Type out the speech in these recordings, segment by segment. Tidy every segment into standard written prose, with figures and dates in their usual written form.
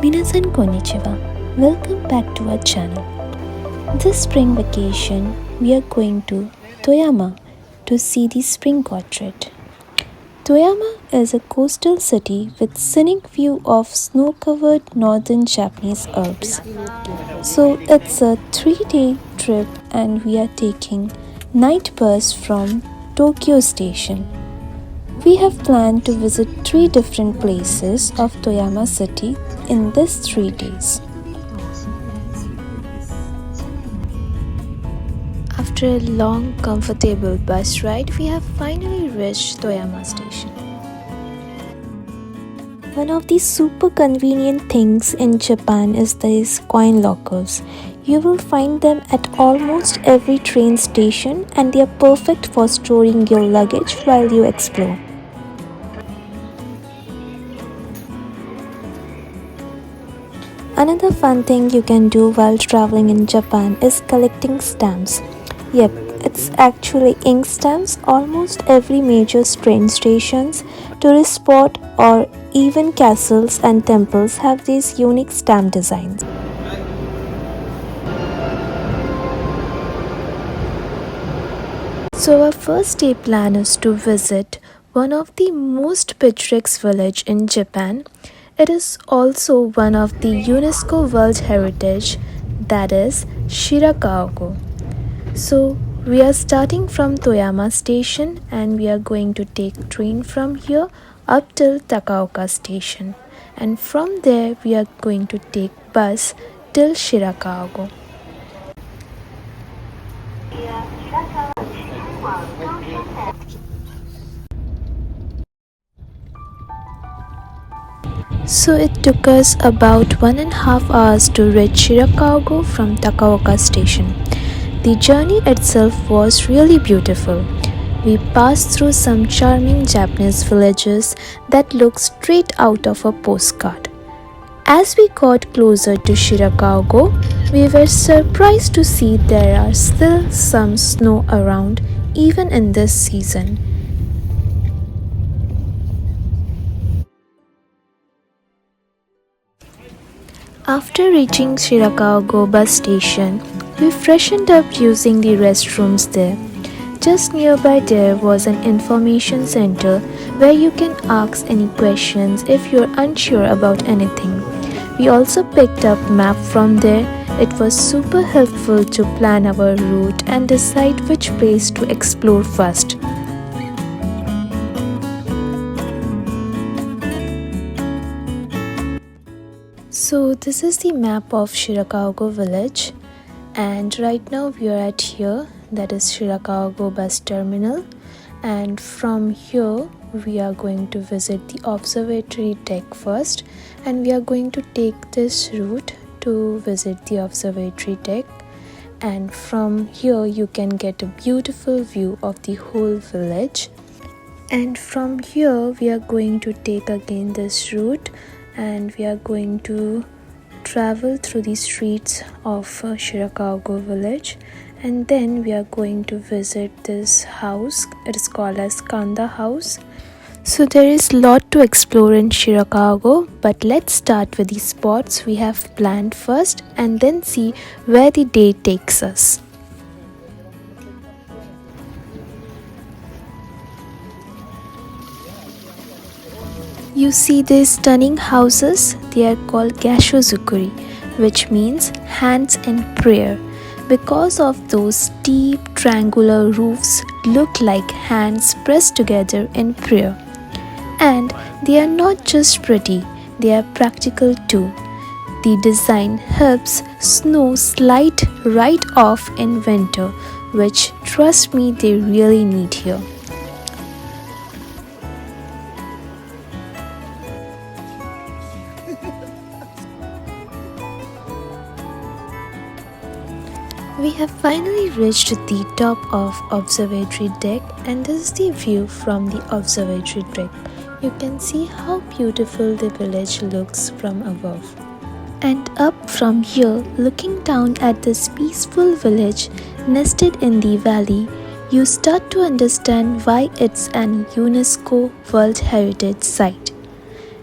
Minasan konnichiwa. Welcome back to our channel. This spring vacation, we are going to Toyama to see the spring portrait. Toyama is a coastal city with scenic view of snow-covered northern Japanese Alps. So it's a 3-day trip and we are taking night bus from Tokyo station. We have planned to visit 3 different places of Toyama city in these 3 days. After a long, comfortable bus ride, we have finally reached Toyama station. One of the super convenient things in Japan is these coin lockers. You will find them at almost every train station and they are perfect for storing your luggage while you explore. Another fun thing you can do while traveling in Japan is collecting stamps. Yep, it's actually ink stamps. Almost every major train stations, tourist spot or even castles and temples have these unique stamp designs. So our first day plan is to visit one of the most picturesque village in Japan. It is also one of the UNESCO World Heritage, that is Shirakawa-go. So we are starting from Toyama station and we are going to take train from here up till Takaoka station, and from there we are going to take bus till Shirakawa-go. So it took us about 1.5 hours to reach Shirakawa-go from Takaoka station. The journey itself was really beautiful. We passed through some charming Japanese villages that look straight out of a postcard. As we got closer to Shirakawa-go, we were surprised to see there are still some snow around even in this season. After reaching Shirakawa-go bus station, we freshened up using the restrooms there. Just nearby there was an information center where you can ask any questions if you're unsure about anything. We also picked up map from there. It was super helpful to plan our route and decide which place to explore first. So this is the map of Shirakawa-go village, and right now we are at here, that is Shirakawa-go bus terminal, and from here we are going to visit the observatory deck first, and we are going to take this route to visit the observatory deck, and from here you can get a beautiful view of the whole village. And from here we are going to take again this route and we are going to travel through the streets of Shirakawa-go village, and then we are going to visit this house. It is called as Kanda house. So there is a lot to explore in Shirakawa-go, but let's start with the spots we have planned first and then see where the day takes us. You see these stunning houses, they are called gashozukuri, which means hands in prayer, because of those steep triangular roofs look like hands pressed together in prayer. And they are not just pretty, they are practical too. The design helps snow slide right off in winter, which trust me they really need here. We have finally reached the top of observatory deck, and this is the view from the observatory deck. You can see how beautiful the village looks from above. And up from here, looking down at this peaceful village nested in the valley, you start to understand why it's an UNESCO World Heritage Site.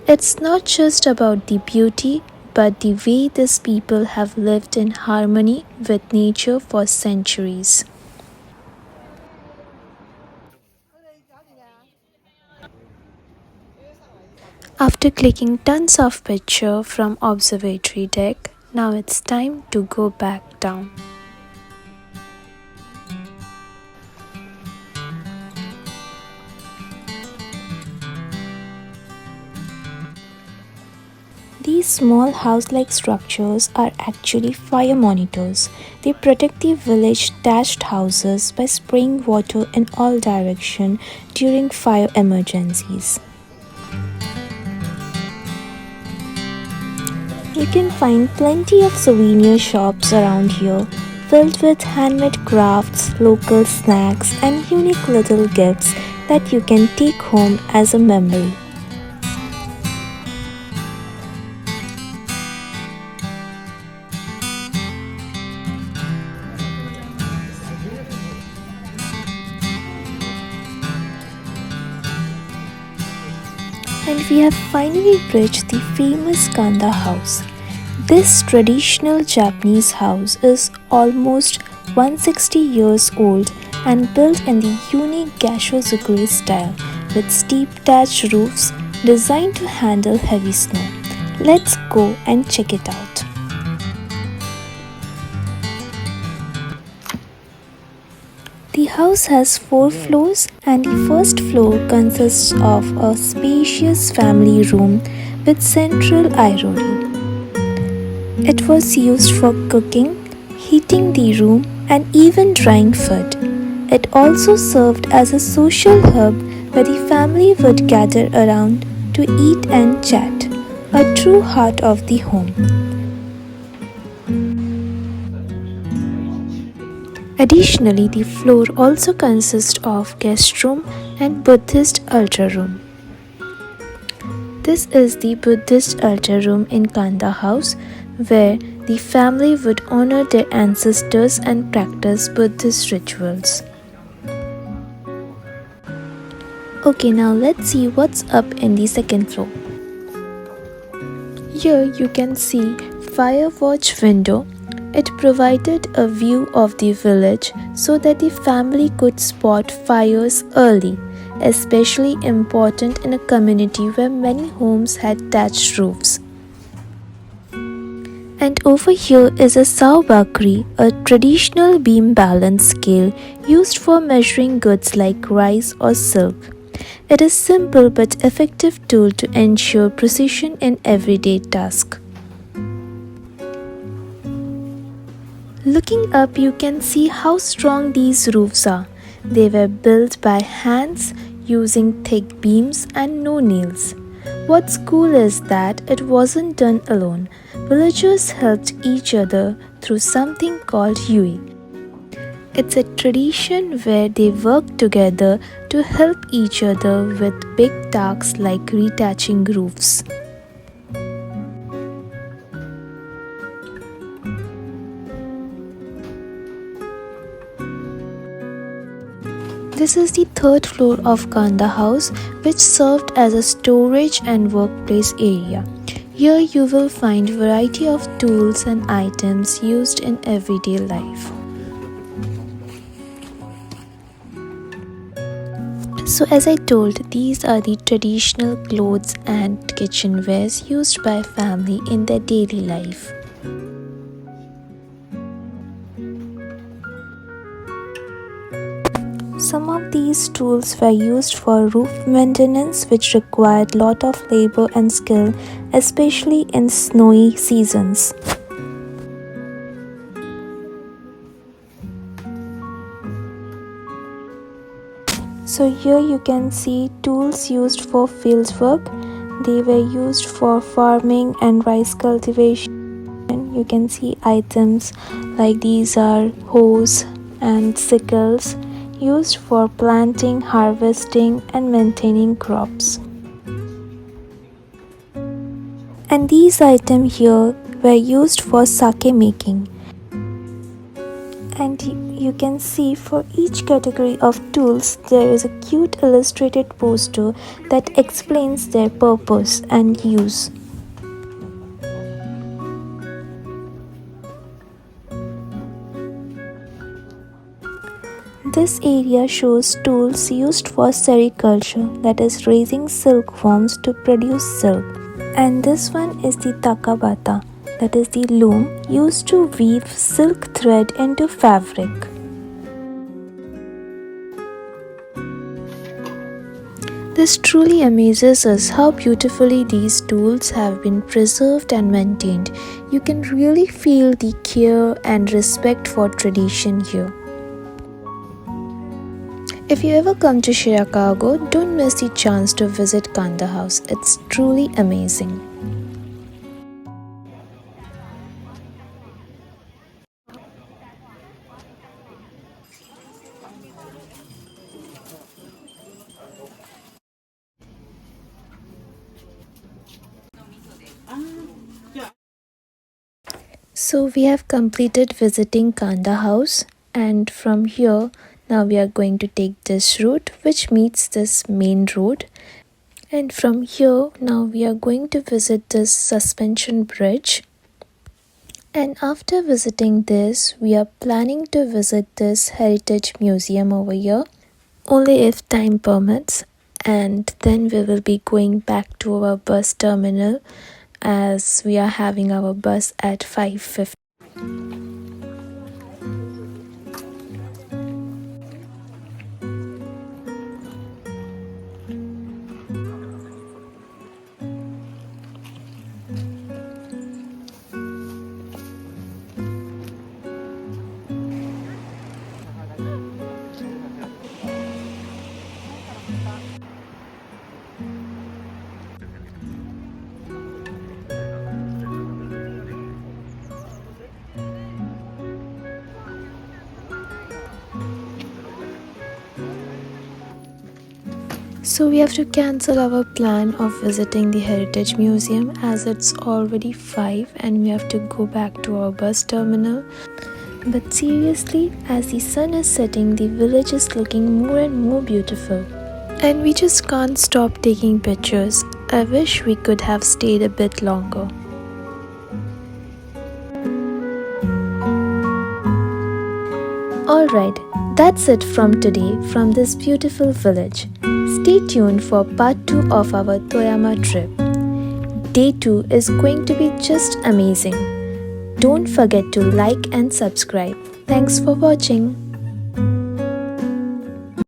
It's not just about the beauty, but the way these people have lived in harmony with nature for centuries. After clicking tons of pictures from observatory deck, now it's time to go back down. These small house-like structures are actually fire monitors. They protect the village thatched houses by spraying water in all directions during fire emergencies. You can find plenty of souvenir shops around here, filled with handmade crafts, local snacks, and unique little gifts that you can take home as a memory. And we have finally reached the famous Kanda house. This traditional Japanese house is almost 160 years old and built in the unique Gasho-zukuri style with steep thatched roofs designed to handle heavy snow. Let's go and check it out. The house has 4 floors, and the first floor consists of a spacious family room with central irori. It was used for cooking, heating the room, and even drying food. It also served as a social hub where the family would gather around to eat and chat, a true heart of the home. Additionally, the floor also consists of guest room and Buddhist altar room. This is the Buddhist altar room in Kanda house where the family would honor their ancestors and practice Buddhist rituals. Okay, now let's see what's up in the second floor. Here you can see fire watch window. It provided a view of the village so that the family could spot fires early, especially important in a community where many homes had thatched roofs. And over here is a saubakri, a traditional beam balance scale used for measuring goods like rice or silk. It is a simple but effective tool to ensure precision in everyday tasks. Looking up, you can see how strong these roofs are. They were built by hands using thick beams and no nails. What's cool is that it wasn't done alone. Villagers helped each other through something called yui. It's a tradition where they work together to help each other with big tasks like retouching roofs. This is the third floor of Kanda house, which served as a storage and workplace area. Here you will find variety of tools and items used in everyday life. So as I told, these are the traditional clothes and kitchenwares used by family in their daily life. Some of these tools were used for roof maintenance, which required lot of labor and skill, especially in snowy seasons. So here you can see tools used for field work. They were used for farming and rice cultivation. You can see items like these are hoes and sickles used for planting, harvesting and maintaining crops. And these items here were used for sake making. And you can see for each category of tools there is a cute illustrated poster that explains their purpose and use. This area shows tools used for sericulture, that is raising silkworms to produce silk. And this one is the takabata, that is the loom used to weave silk thread into fabric. This truly amazes us how beautifully these tools have been preserved and maintained. You can really feel the care and respect for tradition here. If you ever come to Shirakawa-go, don't miss the chance to visit Kanda house. It's truly amazing. So we have completed visiting Kanda house, and from here now we are going to take this route which meets this main road, and from here now we are going to visit this suspension bridge, and after visiting this we are planning to visit this heritage museum over here only if time permits, and then we will be going back to our bus terminal as we are having our bus at 5:50. So we have to cancel our plan of visiting the Heritage Museum as it's already 5 and we have to go back to our bus terminal. But seriously, as the sun is setting, the village is looking more and more beautiful. And we just can't stop taking pictures. I wish we could have stayed a bit longer. Alright, that's it from today from this beautiful village. Stay tuned for part 2 of our Toyama trip. Day 2 is going to be just amazing. Don't forget to like and subscribe. Thanks for watching.